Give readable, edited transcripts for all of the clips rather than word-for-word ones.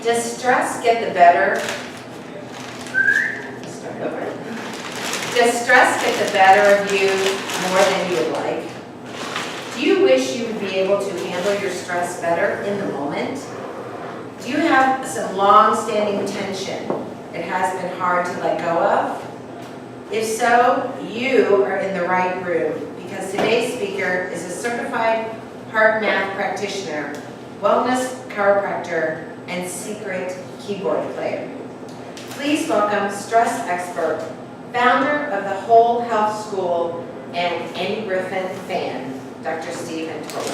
Does stress get the better? Start over. Does stress get the better of you more than you would like? Do you wish you would be able to handle your stress better in the moment? Do you have some long-standing tension it has been hard to let go of? If so, you are in the right room, because today's speaker is a certified HeartMath practitioner, wellness chiropractor, and secret keyboard player. Please welcome stress expert, founder of the Whole Health School, and Andy Griffin fan, Dr. Stephen Toller.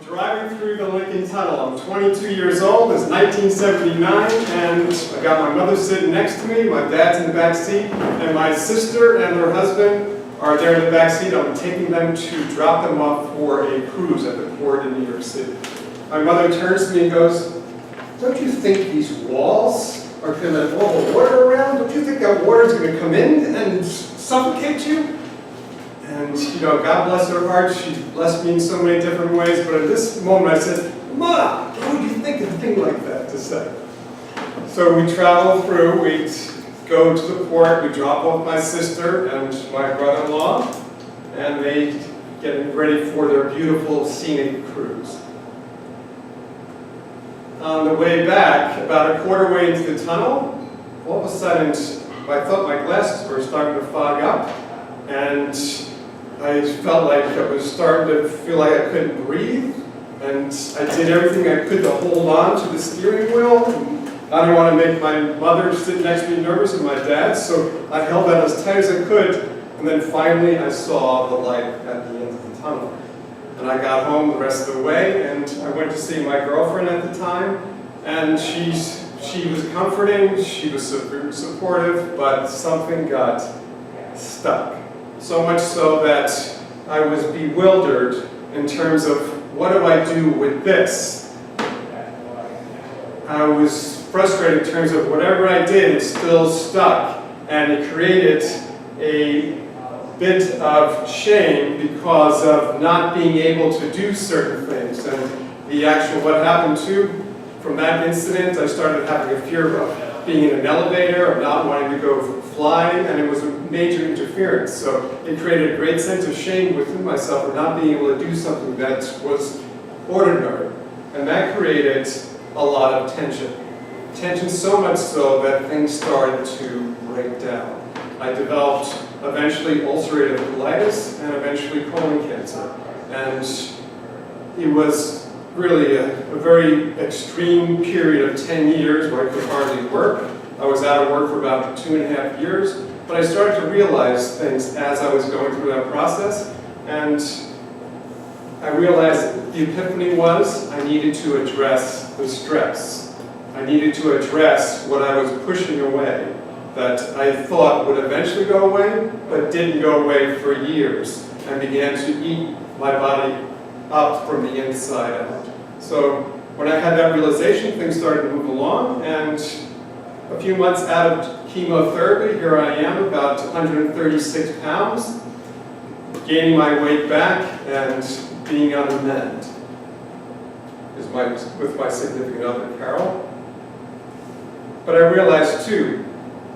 Driving through the Lincoln Tunnel. I'm 22 years old, it's 1979, and I got my mother sitting next to me, my dad's in the back seat, and my sister and her husband are there in the back seat. I'm taking them to drop them off for a cruise at the port in New York City. My mother turns to me and goes, "Don't you think these walls are going to have all the water around? Don't you think that water is going to come in and suffocate you?" And, you know, God bless her heart, she blessed me in so many different ways, but at this moment I said, "Ma, why would you think a thing like that to say?" So we travel through, we go to the port, we drop off my sister and my brother-in-law, and they get ready for their beautiful scenic cruise. On the way back, about a quarter way into the tunnel, all of a sudden I thought my glasses were starting to fog up, and I felt like I was starting to feel like I couldn't breathe, and I did everything I could to hold on to the steering wheel. I didn't want to make my mother sit next to me nervous and my dad, so I held that as tight as I could, and then finally I saw the light at the end of the tunnel. And I got home the rest of the way, and I went to see my girlfriend at the time, and she was comforting, she was supportive, but something got stuck. So much so that I was bewildered in terms of, what do I do with this? I was frustrated in terms of whatever I did, it still stuck. And it created a bit of shame because of not being able to do certain things. And the actual, what happened too, from that incident, I started having a fear of being in an elevator, of not wanting to go flying, and it was a major interference. So it created a great sense of shame within myself for not being able to do something that was ordinary. And that created a lot of tension. Tension so much so that things started to break down. I developed eventually ulcerative colitis and eventually colon cancer. And it was really a very extreme period of 10 years where I could hardly work. I was out of work for about 2.5 years, but I started to realize things as I was going through that process, and I realized the epiphany was I needed to address the stress. I needed to address what I was pushing away, that I thought would eventually go away, but didn't go away for years, and began to eat my body up from the inside out. So when I had that realization, things started to move along, and a few months out of chemotherapy, here I am, about 136 pounds, gaining my weight back and being on the mend with my significant other, Carol. But I realized too,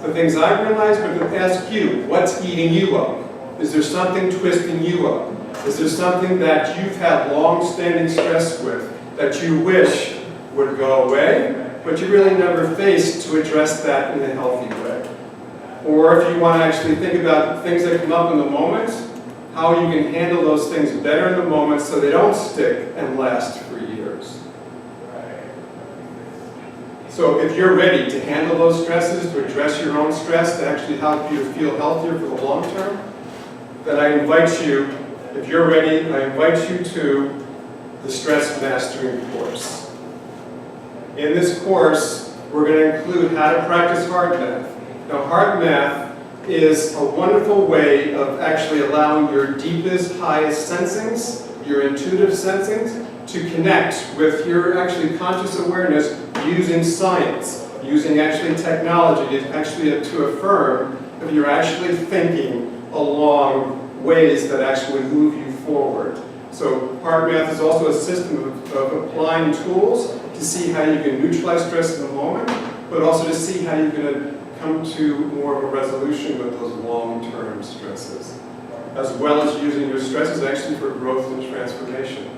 the things I realized, but to ask you, what's eating you up? Is there something twisting you up? Is there something that you've had long-standing stress with that you wish would go away, but you really never faced to address that in a healthy way? Or if you want to actually think about things that come up in the moment, how you can handle those things better in the moment so they don't stick and last for years. So if you're ready to handle those stresses, to address your own stress, to actually help you to feel healthier for the long term, then I invite you, if you're ready, I invite you to the Stress Mastering course. In this course, we're going to include how to practice HeartMath. Now, HeartMath is a wonderful way of actually allowing your deepest, highest sensings, your intuitive sensings, to connect with your actually conscious awareness using science, using actually technology to actually to affirm if you're actually thinking along ways that actually move you forward. So HeartMath is also a system of applying tools to see how you can neutralize stress in the moment, but also to see how you're going to come to more of a resolution with those long-term stresses, as well as using your stresses actually for growth and transformation.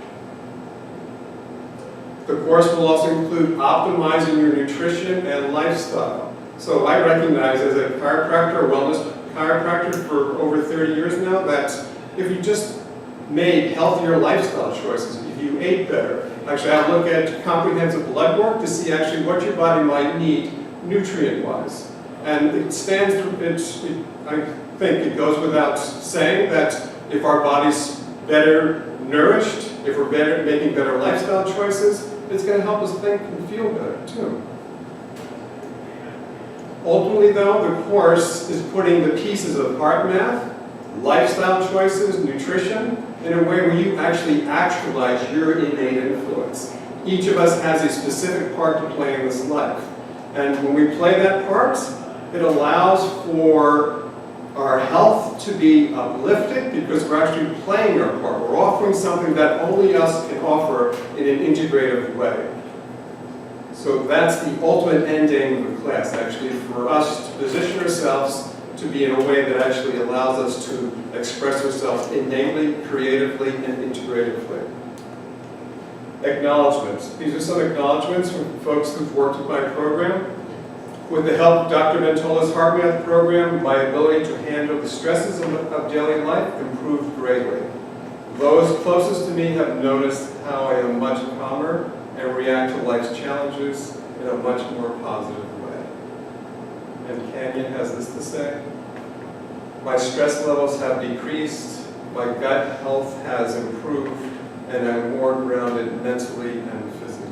The course will also include optimizing your nutrition and lifestyle. So I recognize as a chiropractor, a wellness chiropractor for over 30 years now, that if you just made healthier lifestyle choices, if you ate better, actually I look at comprehensive blood work to see actually what your body might need nutrient-wise. And it stands, I think it goes without saying that if our body's better nourished, if we're making better lifestyle choices, it's going to help us think and feel better too. Ultimately though, the course is putting the pieces of HeartMath, lifestyle choices, nutrition, in a way where you actually actualize your innate influence. Each of us has a specific part to play in this life. And when we play that part, it allows for our health to be uplifted because we're actually playing our part. We're offering something that only us can offer in an integrative way. So that's the ultimate end aim of the class, actually, for us to position ourselves to be in a way that actually allows us to express ourselves innately, creatively, and integratively. Acknowledgements. These are some acknowledgements from folks who've worked with my program. With the help of Dr. Ventola's HeartMath program, my ability to handle the stresses of daily life improved greatly. Those closest to me have noticed how I am much calmer and react to life's challenges in a much more positive way. And Canyon has this to say: my stress levels have decreased, my gut health has improved, and I'm more grounded mentally and physically.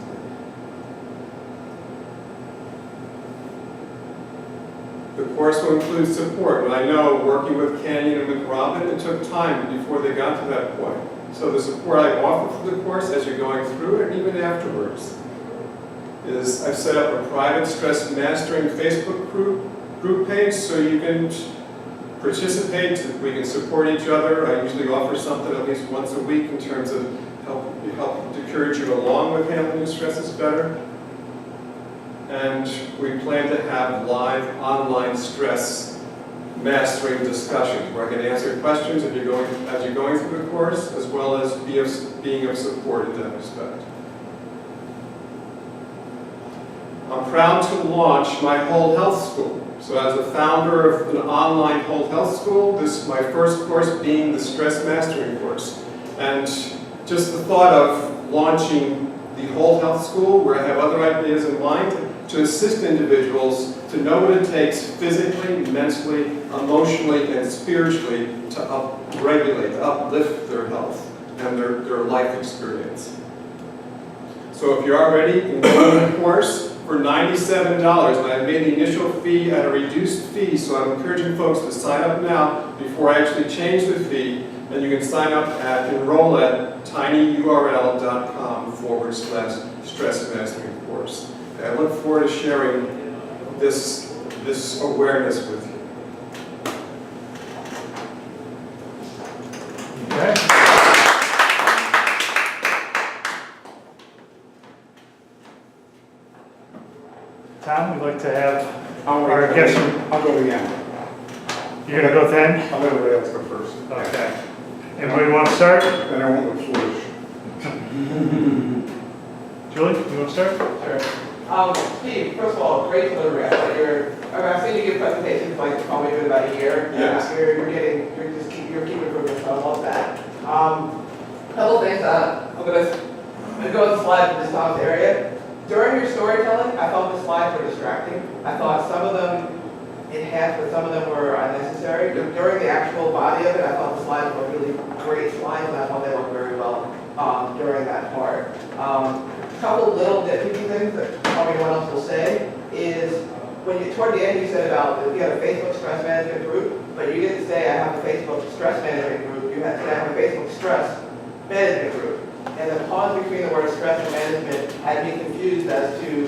The course will include support, and I know working with Canyon and with Robin, it took time before they got to that point. So the support I offer for the course as you're going through it, and even afterwards, is I've set up a private stress mastering Facebook group page so you can participate, we can support each other. I usually offer something at least once a week in terms of help to encourage you along with handling your stresses better. And we plan to have live online stress mastering discussions where I can answer questions as you're going through the course, as well as being of support in that respect. I'm proud to launch my Whole Health School. So as a founder of an online Whole Health School, this is my first course being the Stress Mastering course. And just the thought of launching the Whole Health School, where I have other ideas in mind, to assist individuals to know what it takes physically, mentally, emotionally, and spiritually to upregulate, to uplift their health and their life experience. So if you're already enrolled in the course for $97, and I've made the initial fee at a reduced fee, so I'm encouraging folks to sign up now before I actually change the fee, and you can sign up at enroll at tinyurl.com/stress mastering course. I look forward to sharing this awareness with you. Okay. Tom, we'd like to have our guest. I'll go again. You're going to go then? I'll let everybody else go first. Okay. Anybody want to start? Then I won't look foolish. Julie, you want to start? Sure. Steve, first of all, great delivery. I've seen you give presentations like probably been about a year. Yes. You're keeping improving, so I love that. Couple things. I'm gonna go with the slides in this Tom's area. During your storytelling, I thought the slides were distracting. I thought some of them enhanced, but some of them were unnecessary. During the actual body of it, I thought the slides were really great slides, and I thought they worked very well during that part. A couple little nitpicky things that probably no one else will say is when you toward the end you said about you had a Facebook stress management group, but you didn't say I have a Facebook stress management group. You had to say I have a Facebook stress management group. And the pause between the word stress and management had me confused as to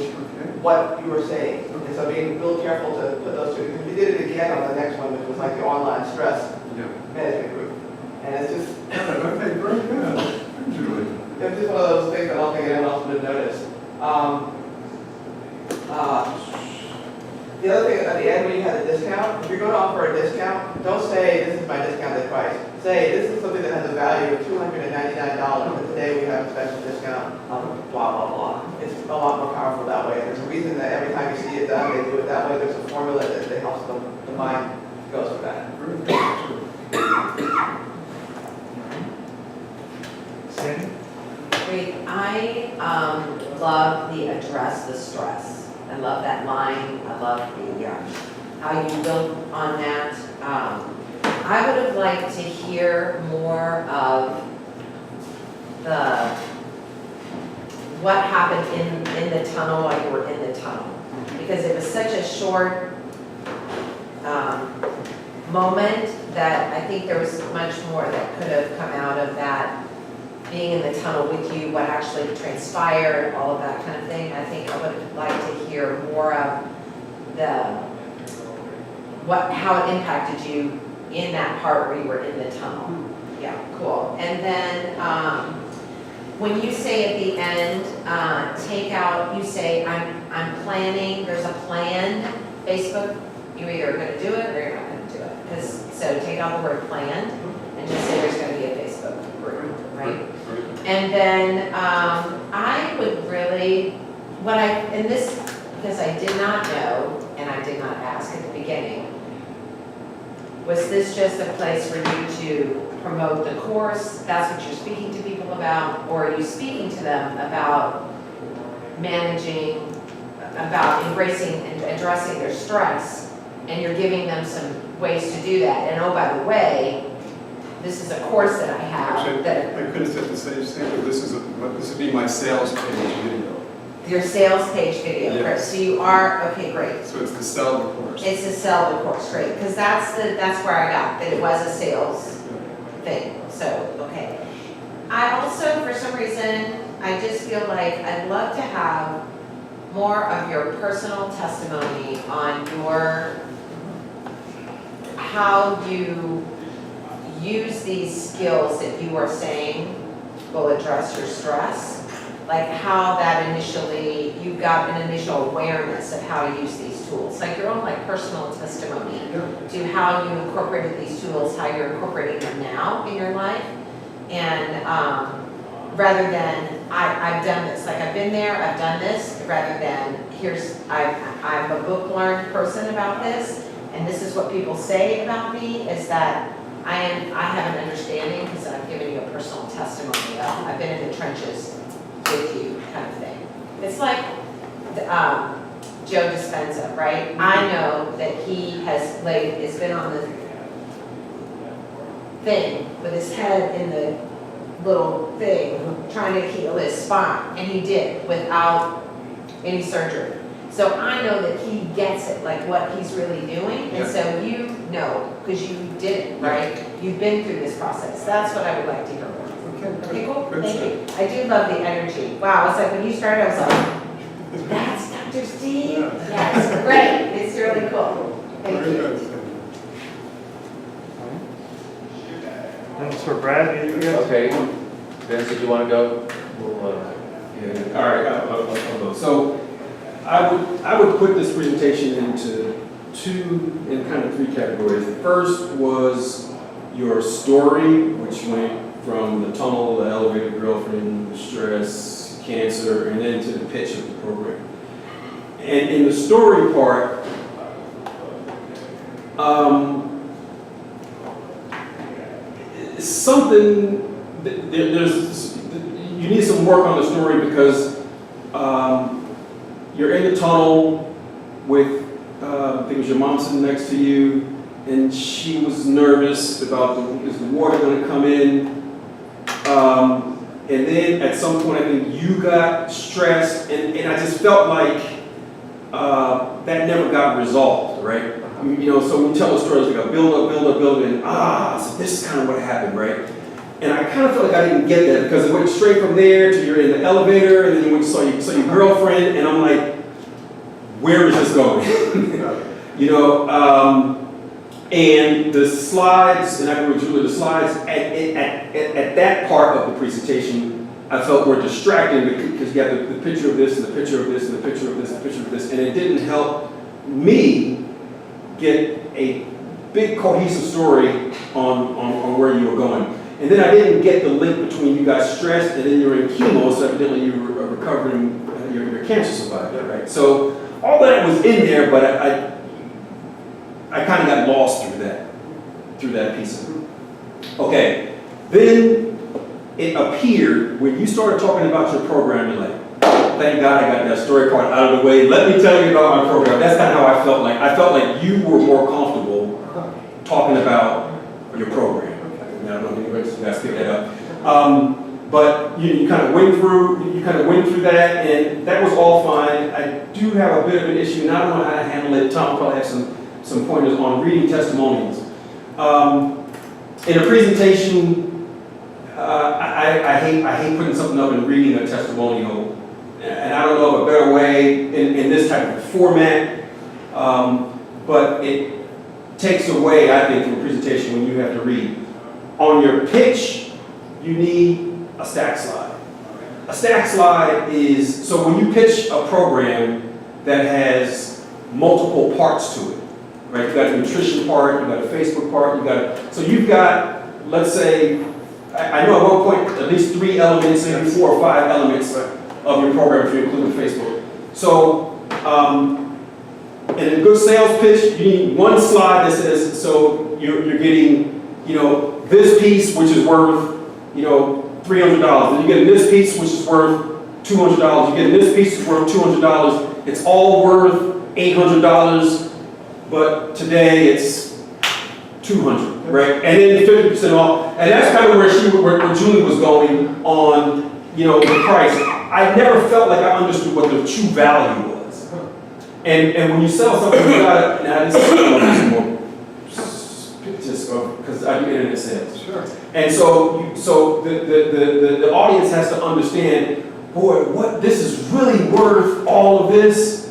what you were saying. And so being real careful to put those two, because we did it again on the next one, which was like the online stress management group. it's just one of those things I don't think anyone else would notice. The other thing, at the end when you have the discount, if you're going to offer a discount, don't say this is my discounted price. Say this is something that has a value of $299, but today we have a special discount of blah, blah, blah. It's a lot more powerful that way. There's a reason that every time you see it done, they do it that way. There's a formula that helps the mind goes with that. Sandy? Great, I love the address the stress. I love that line, I love the, how you build on that. I would have liked to hear more of what happened in the tunnel while you were in the tunnel. Because it was such a short moment that I think there was much more that could have come out of that, being in the tunnel with you, what actually transpired, all of that kind of thing. I think I would have liked to hear more of how it impacted you in that part where you were in the tunnel. Yeah, cool. And then when you say at the end, take out, you say, I'm planning, there's a planned Facebook, you're either gonna do it or you're not gonna do it. So take out the word planned and just say there's gonna be a Facebook group, right? And then I would really, because I did not know and I did not ask at the beginning, was this just a place for you to promote the course? That's what you're speaking to people about? Or are you speaking to them about managing, about embracing and addressing their stress, and you're giving them some ways to do that? And oh, by the way, this is a course that I have Actually, that I could have said the same thing, but this would be my sales page video. your sales page video, Yes. Chris. So you are, okay, great. So it's to sell the course. It's to sell the course, great, because that's where I got, that it was a sales thing, so, okay. I also, for some reason, I just feel like I'd love to have more of your personal testimony on how you use these skills that you are saying will address your stress, like how that initially, you got an initial awareness of how to use these tools, like your own personal testimony to how you incorporated these tools, how you're incorporating them now in your life, and rather than I've done this, like I've been there, I've done this, rather than I'm a book learned person about this, and this is what people say about me, is that I have an understanding because I've given you a personal testimony of, I've been in the trenches with you kind of thing. It's like Joe Dispenza, right? I know that he has been on the thing with his head in the little thing, trying to heal his spine, and he did without any surgery. So I know that he gets it, like what he's really doing, and so you know, because you did it, right? You've been through this process. That's what I would like to hear more. Okay, cool, thank you. I do love the energy. Wow, it's like when you started, I was like, that's Dr. Steve? Yeah, it's great, it's really cool. Thank Very you. good. And for Brad, you guys? Okay, Vince, did you want to go? We'll, Yeah, all right, I'll go. So I would put this presentation into kind of three categories. The first was your story, which went from the tunnel, the elevator girlfriend, stress, cancer, and then to the pitch of the program. And in the story part, you need some work on the story because you're in the tunnel with, I think it was your mom sitting next to you, and she was nervous about is the water going to come in? And then at some point, I think you got stressed, and I just felt like that never got resolved, right? You know, so we tell the stories like a build up, and so this is kind of what happened, right? And I kind of felt like I didn't get that because it went straight from there to you're in the elevator, and then you went saw your girlfriend, and I'm like, where is this going? You know, and the slides, and I agree with Julie, the slides at that part of the presentation I felt were distracting because you have the picture of this and the picture of this and the picture of this and the picture of this, and it didn't help me get a big cohesive story on where you were going. And then I didn't get the link between you got stressed and then you were in chemo, so evidently you were recovering, your cancer survivor, right? So all that was in there, but I kind of got lost through that piece of it. Okay, then it appeared when you started talking about your program, you're like, thank God I got that story part out of the way. Let me tell you about my program. That's kind of how I felt like. I felt like you were more comfortable talking about your program. And I don't know if you guys picked that up. But you kind of went through that, and that was all fine. I do have a bit of an issue, and I don't know how to handle it. Tom will probably have some pointers on reading testimonials. In a presentation, I hate putting something up and reading a testimonial, and I don't know of a better way in this type of format, but it takes away, I think, from a presentation when you have to read. On your pitch, you need a stack slide. A stack slide is, so when you pitch a program that has multiple parts to it, right? You've got a nutrition part, you've got a Facebook part, so you've got, let's say, I know at one point at least 3 elements, maybe 4 or 5 elements of your program if you include Facebook. So, in a good sales pitch, you need one slide that says, so you're getting, this piece which is worth, $300. Then you get this piece which is worth $200. You get this piece which is worth $200. It's all worth $800, but today it's $200, right? And then 50% off. And that's kind of where Julie was going on, the price. I never felt like I understood what the true value was. And when you sell something, you gotta, and I just more pictures because I do internet sales. Sure. And so the audience has to understand, boy, this is really worth all of this,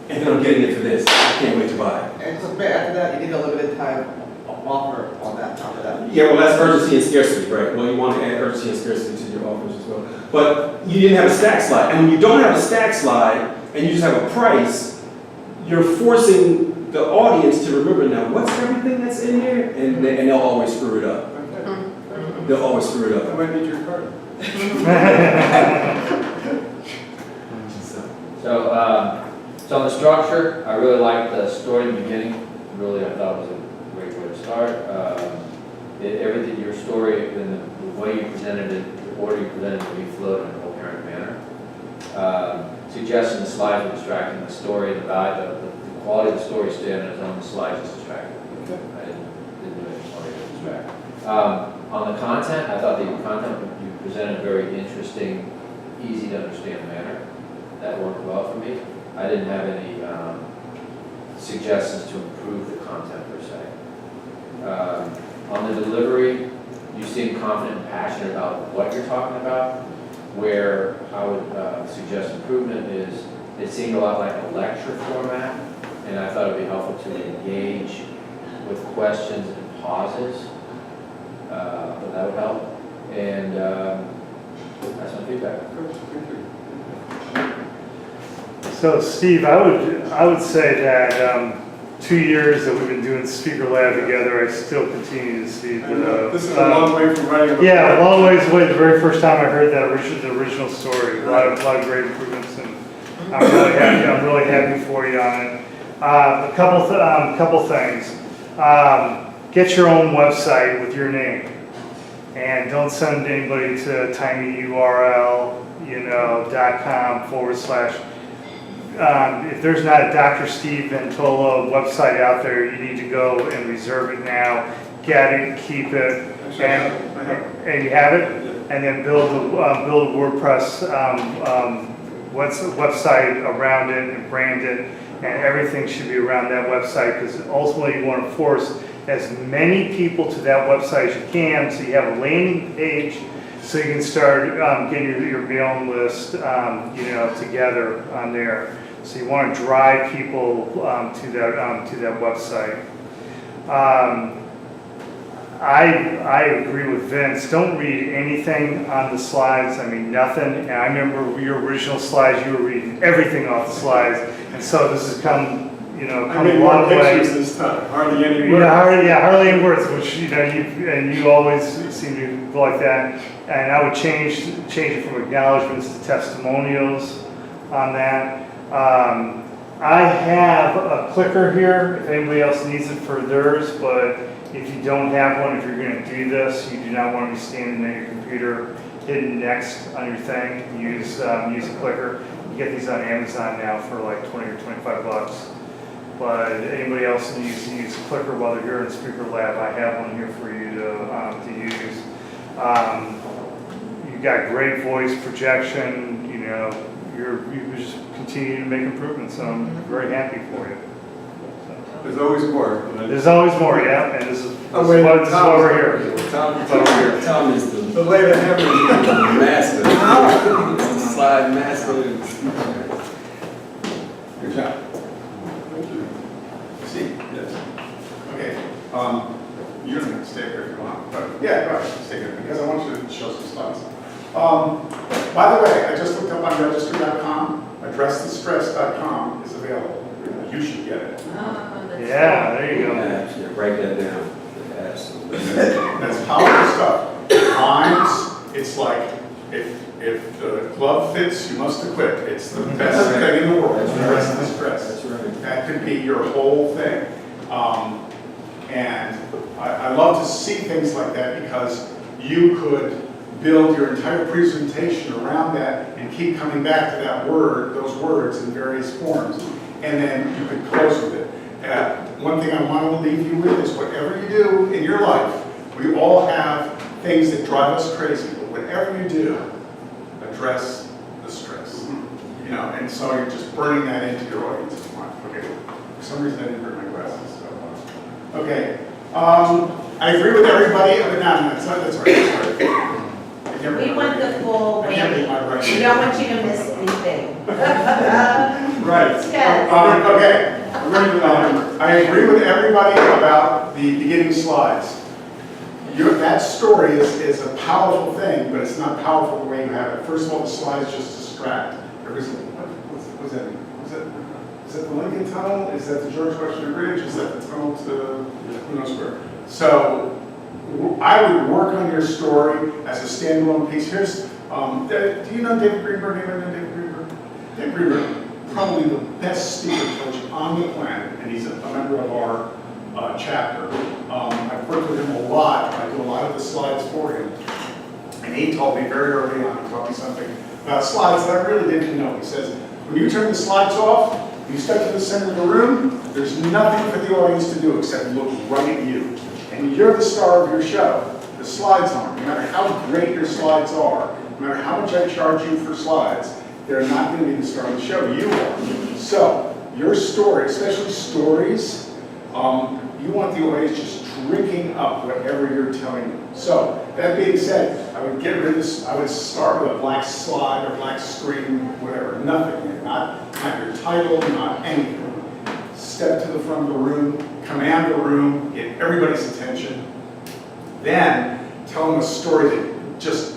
and then I'm getting it for this. I can't wait to buy it. And so after that, you need a limited time offer on that, top of that. Yeah, well, that's urgency and scarcity, right? Well, you want to add urgency and scarcity to your offers as well. But you didn't have a stack slide. And when you don't have a stack slide, and you just have a price, you're forcing the audience to remember now, what's everything that's in there? And they'll always screw it up. They'll always screw it I up. might need your card. So on the structure, I really liked the story in the beginning. Really, I thought it was a great way to start. Everything, your story, and the way you presented it, the order you presented it, you flowed in a coherent manner. Suggesting the slides were distracting, the story, the quality of the story stayed on its own, the slides just distracted. I didn't do anything to distract. On the content, I thought the content you presented very interesting, easy to understand manner. That worked well for me. I didn't have any suggestions to improve the content per se. On the delivery, you seem confident and passionate about what you're talking about. Where I would suggest improvement is, it seemed a lot like a lecture format, and I thought it would be helpful to engage with questions and pauses, but that would help. And that's my feedback. So Steve, I would say that 2 years that we've been doing Speaker Lab together, I still continue to see the. This is a long way from writing a book. Yeah, a long ways away. The very first time I heard that the original story, a lot of great improvements, and I'm really happy for you on it. A couple things. Get your own website with your name, and don't send anybody to tinyurl, .com/. If there's not a Dr. Steve Ventola website out there, you need to go and reserve it now. Get it, keep it, and you have it, and then build a WordPress website around it and brand it, and everything should be around that website, because ultimately you want to force as many people to that website as you can, so you have a landing page, so you can start getting your mailing list, together on there. So you want to drive people to that website. I agree with Vince. Don't read anything on the slides. I mean, nothing. And I remember your original slides, you were reading everything off the slides. And so this has come, I come made a more long way. pictures this time, hardly any You words. know, hardly any words, which, you always seem to go like that. And I would change it from acknowledgements to testimonials on that. I have a clicker here, if anybody else needs it for theirs, but if you don't have one, if you're gonna do this, you do not want to be standing at your computer hidden next on your thing, use a clicker. You get these on Amazon now for like 20 or 25 bucks. But anybody else needs to use a clicker while they're here in Speaker Lab, I have one here for you to use. You've got great voice projection, you just continue to make improvements, so I'm very happy for you. There's always more. There's always more, yeah, and this is Oh, wait, what we're here. Tom is the The lay of heaven. master. Slide master. Good job. See, yes. Okay, you don't have to stay here if you want, but yeah, go ahead, stay here, because I want you to show some slides. By the way, I just looked up on register.com, addressthestress.com is available. You should get it. Oh, that's Yeah, there you go. Yeah, write that down. Absolutely. That's powerful stuff. Rhymes, it's like, if the glove fits, you must equip. It's the best thing in the world, That's right. address the stress. That's right. That could be your whole thing. And I love to see things like that because you could build your entire presentation around that and keep coming back to that word, those words in various forms. And then you could close with it. One thing I want to leave you with is whatever you do in your life, we all have things that drive us crazy, but whatever you do, address the stress. And so you're just burning that into your audience if you want. Okay. For some reason I didn't bring my glasses. So. Okay. I agree with everybody. No, that's right. That's right. We want the full I can't read whammy. my writing. We don't want you to miss anything. Right. Yes. Okay. I agree with everybody about the beginning slides. That story is a powerful thing, but it's not powerful the way you have it. First of all, the slides just distract. What's that? Is that the Lincoln Tunnel? Is that the George Washington Bridge? Is that the tunnel to who knows where? So I would work on your story as a standalone piece. Here's, do you know David Greenberg? Anyone know David Greenberg? David Greenberg, probably the best speaker coach on the planet, and he's a member of our chapter. I've worked with him a lot. I do a lot of the slides for him. And he told me very early on, he taught me something about slides that I really didn't know. He says, when you turn the slides off, you step to the center of the room, there's nothing for the audience to do except look right at you. And you're the star of your show. The slides aren't. No matter how great your slides are, no matter how much I charge you for slides, they're not going to be the star of the show. You are. So, your story, especially stories, you want the audience just drinking up whatever you're telling them. So, that being said, I would get rid of this, I would start with a black slide or black screen, whatever, nothing. Not your title, not anything. Step to the front of the room, command the room, get everybody's attention. Then tell them a story that just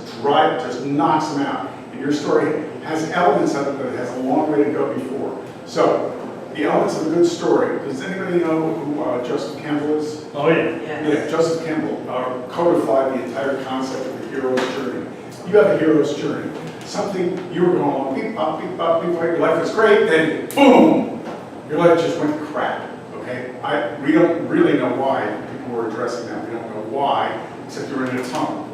knocks them out. And your story has elements of it, but it has a long way to go before. So, the elements of a good story. Does anybody know who Joseph Campbell is? Oh, yeah. Yeah, Joseph Campbell codified the entire concept of the hero's journey. You have a hero's journey. Something you were going along, beep, bop, beep, bop, beep, bop, your life was great, then boom, your life just went to crap, okay? We don't really know why people were addressing that. We don't know why, except you were in a tunnel.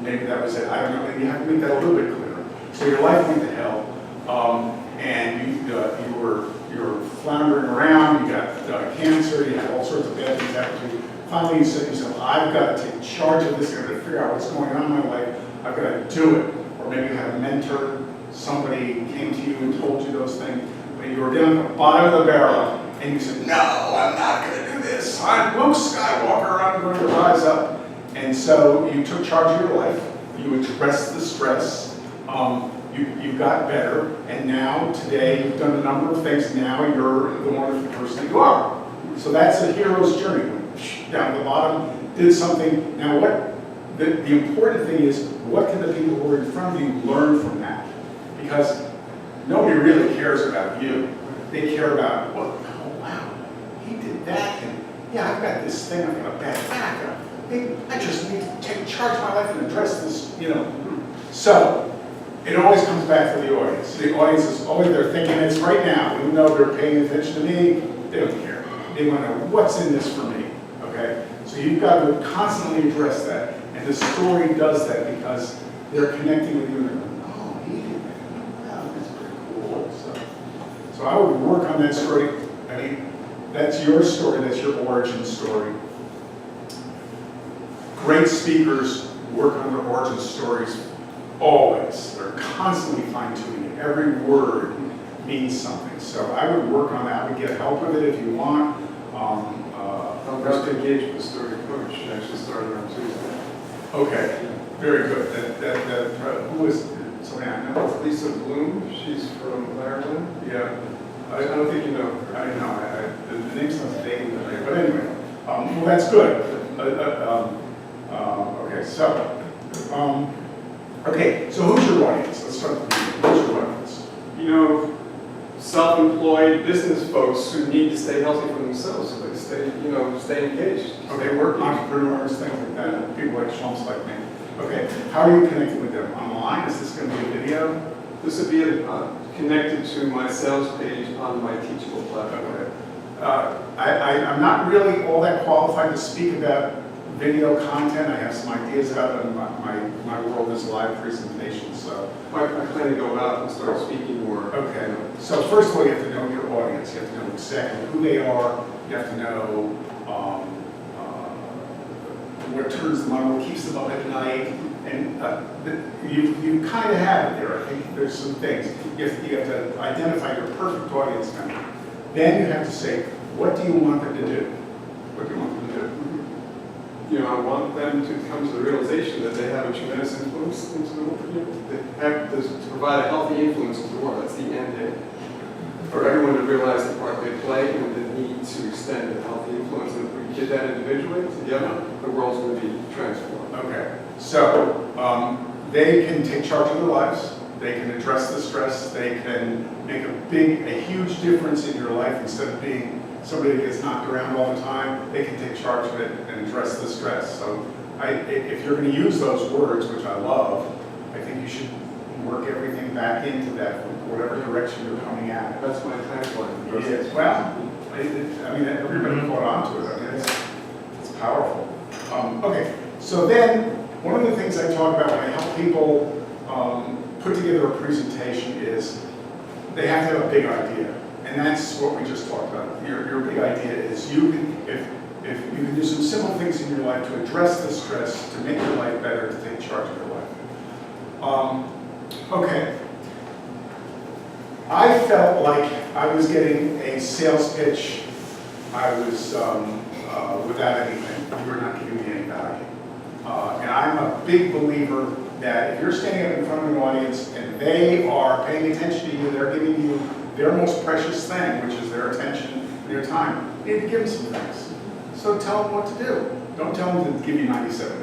Maybe that was it. I don't know. You have to make that a little bit clearer. So your life went to hell, and you were floundering around. You got cancer. You had all sorts of bad things happen to you. Finally, you said to yourself, "I've got to take charge of this. I've got to figure out what's going on in my life. I've got to do it." Or maybe you had a mentor. Somebody came to you and told you those things. But you were down at the bottom of the barrel, and you said, "No, I'm not going to do this. I'm Luke Skywalker. I'm going to rise up." And so you took charge of your life. You addressed the stress. You got better, and now today you've done a number of things. Now you're the wonderful person that you are. So that's a hero's journey. down at the bottom, did something. Now what, the important thing is, what can the people who are in front of you learn from that? Because nobody really cares about you. They care about, what, oh wow, he did that, and yeah, I've got this thing, I've got a bad back, I just need to take charge of my life and address this, you know. So, it always comes back to the audience. The audience is always, they're thinking it's right now, even though they're paying attention to me, they don't care. They want to know, what's in this for me, okay? So you've got to constantly address that, and the story does that because they're connecting with you, and they're going, oh, he did that, wow, that's pretty cool. So I would work on that story. I mean, that's your story, that's your origin story. Great speakers work on their origin stories always. They're constantly fine-tuning it. Every word means something. So I would work on that. I would get help with it if you want. I'm about to engage with the story coach. She actually started on Tuesday. Okay, very good. Who is, somebody I know? Lisa Bloom, she's from Ireland. Yeah. I don't think you know her. I know, the name sounds vague, but anyway, well, that's good. Okay, so, okay, so who's your audience? Let's start with you. Who's your audience? You know, self-employed business folks who need to stay healthy for themselves, so they stay engaged. Okay, work entrepreneurs, things like that, people like Schultz like me. Okay, how are you connecting with them? Online? Is this going to be a video? This would be connected to my sales page on my Teachable platform. Okay. I'm not really all that qualified to speak about video content. I have some ideas about it. My world is live presentations, so. I plan to go out and start speaking more. Okay, so first of all, you have to know your audience. You have to know exactly who they are. You have to know what turns them on, what keeps them up at night. And you kind of have it there. I think there's some things. You have to identify your perfect audience member. Then you have to say, what do you want them to do? What do you want them to do? You know, I want them to come to the realization that they have a tremendous influence into the world. They have to provide a healthy influence into the world. That's the end game. For everyone to realize the part they play and the need to extend a healthy influence. And if we did that individually, together, the world's going to be transformed. Okay, so they can take charge of their lives. They can address the stress. They can make a huge difference in your life instead of being somebody that gets knocked around all the time. They can take charge of it and address the stress. So if you're going to use those words, which I love, I think you should work everything back into that from whatever direction you're coming at. That's my tagline. Yes, well, I mean, everybody caught on to it. I mean, it's powerful. Okay, so then one of the things I talk about when I help people put together a presentation is they have to have a big idea. And that's what we just talked about. Your big idea is you can, if you can do some simple things in your life to address the stress, to make your life better, to take charge of your life. Okay. I felt like I was getting a sales pitch. I was without anything. You were not giving me any value. And I'm a big believer that if you're standing up in front of an audience and they are paying attention to you, they're giving you their most precious thing, which is their attention and their time, you need to give them some things. So tell them what to do. Don't tell them to give you $97.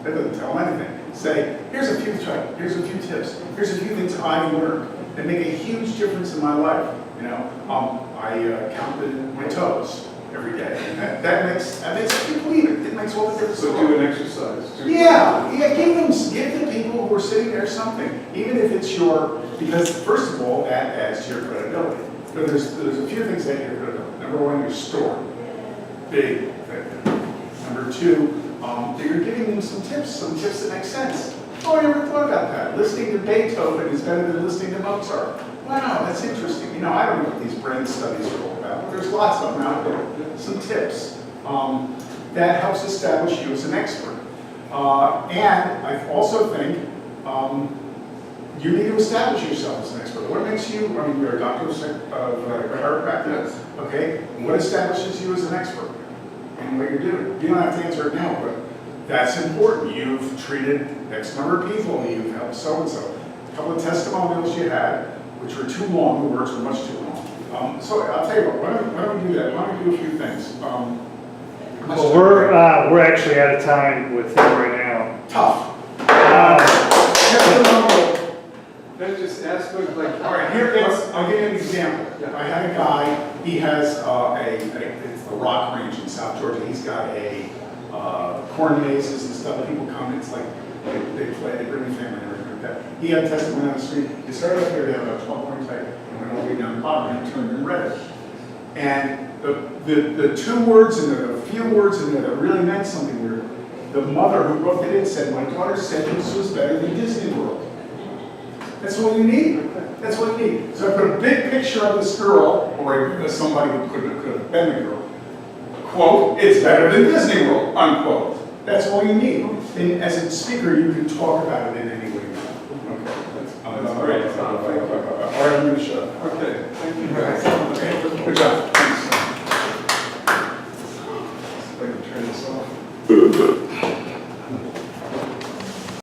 That doesn't tell them anything. Say, here's a few tips. Here's a few things I've learned that make a huge difference in my life. You know, I counted my toes every day. And that makes you believe it. It makes all the difference. So do an exercise. Give the people who are sitting there something, even if it's because first of all, that adds to your credibility. But there's a few things that you're credibility. Number one, your story. Big thing. Number two, you're giving them some tips that make sense. Oh, I never thought about that. Listening to Beethoven is better than listening to Mozart. Wow, that's interesting. You know, I don't know what these brain studies are all about, but there's lots of them out there. Some tips. That helps establish you as an expert. And I also think you need to establish yourself as an expert. What makes you, I mean, you're a doctor of chiropractic, Yes. okay? What establishes you as an expert in what you're doing? You don't have to answer it now, but that's important. You've treated X number of people, you've helped so-and-so. A couple of testimonials you had, which were too long, the words were much too long. So I'll tell you what, why don't we do that? Why don't we do a few things? Well, we're actually out of time with him right now. Tough. Can I just ask, like, All right, I'll give you an example. I had a guy, he has it's the Rock Range in South Georgia. He's got a corn mazes and stuff. People come, it's like, they play, they bring a family and everything like that. He had testimony on the street. He started up here, they had about 12 points height, and went all the way down the bottom, and he turned and read it. And the two words in there, the few words in there that really meant something were, the mother who wrote it in said, my daughter said this was better than Disney World. That's what you need. That's what you need. So I put a big picture of this girl, or somebody who could have been the girl. Quote, it's better than Disney World, unquote. That's all you need. And as a speaker, you can talk about it in any way you want. Okay, That's great. All right, I'm going to shut up. Okay, thank you. Okay, good job.